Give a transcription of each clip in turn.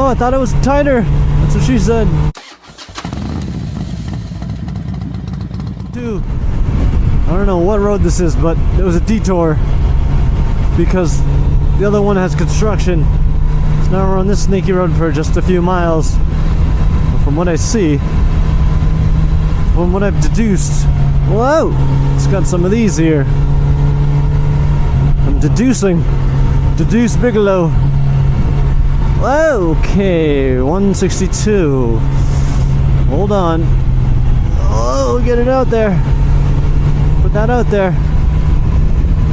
Oh, I thought it was tighter. That's what she said. Dude, I don't know what road this is, but it was a detour because the other one has construction. So now we're on this sneaky road for just a few miles. But from what I see, from what I've deduced, whoa, it's got some of these here. I'm deducing. Deduce Bigelow. Okay, 162. Hold on. Oh, get it out there. Put that out there.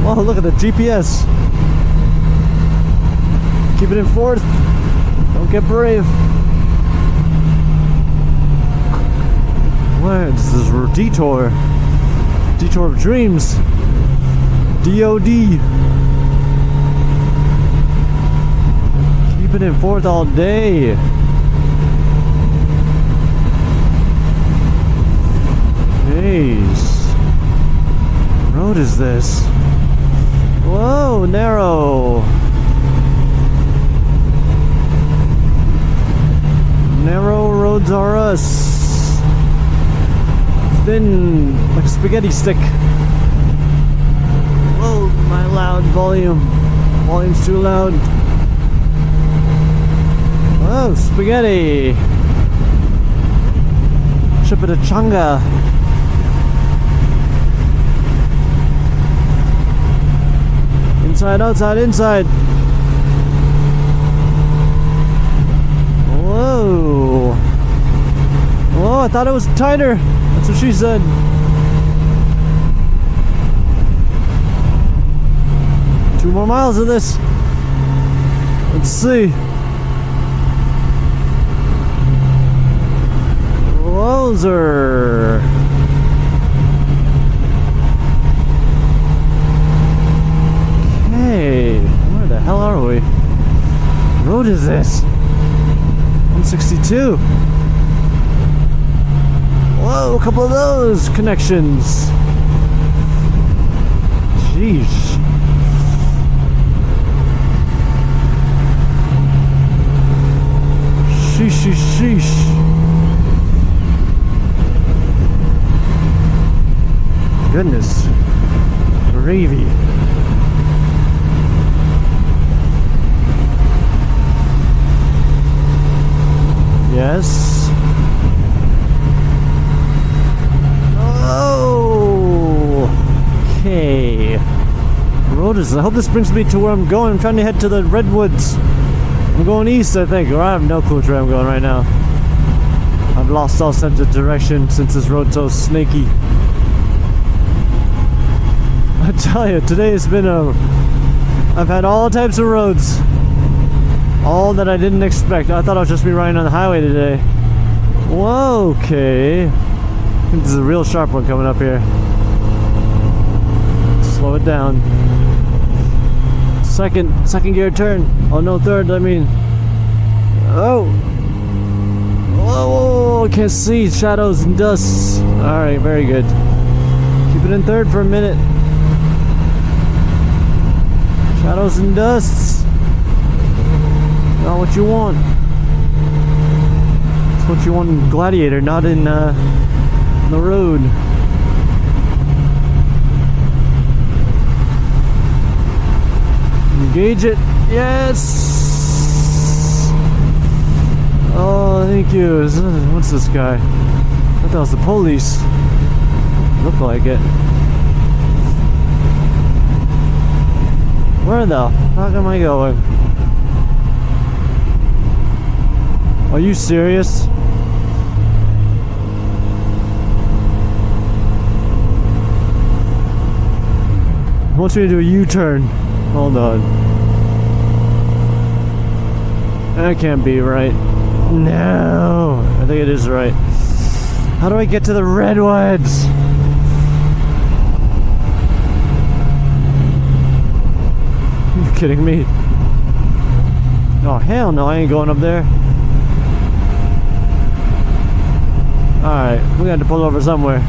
Oh, look at the GPS. Keep it in fourth. Don't get brave. Where? This is a detour. Detour of dreams. DOD. Keep it in fourth all day. Jeez. What road is this? Whoa, narrow. Narrow roads are us. Thin like a spaghetti stick. Whoa, my loud volume. Volume's too loud. Whoa, spaghetti. Chipitachanga. Inside, outside, inside. Whoa. Oh, I thought it was tighter. That's what she said. Two more miles of this. Let's see. Wowzer. Okay. Where the hell are we? What road is this? 162. Whoa, a couple of those connections. Jeez. Sheesh, sheesh, sheesh. Goodness. Gravy. Yes. Oh. Okay. Road is. I hope this brings me to where I'm going. I'm trying to head to the Redwoods. I'm going east, I think, or I have no clue where I'm going right now. I've lost all sense of direction since this road's so snaky. I tell you, today has been I've had all types of roads. All that I didn't expect. I thought I would just be riding on the highway today. Whoa, okay. I think this is a real sharp one coming up here. Slow it down. Second gear turn. Oh no, third, I mean. Oh. Whoa, I can't see. Shadows and dusts. Alright, very good. Keep it in third for a minute. Shadows and dusts. Not what you want. It's what you want in Gladiator, not in the road. Engage it. Yes. Oh, thank you. What's this guy? I thought that was the police. Looked like it. Where the fuck am I going? Are you serious? He wants me to do a U-turn. Hold on. That can't be right. No. I think it is right. How do I get to the Redwoods? Are you kidding me? Oh, hell no, I ain't going up there. Alright, we got to pull over somewhere.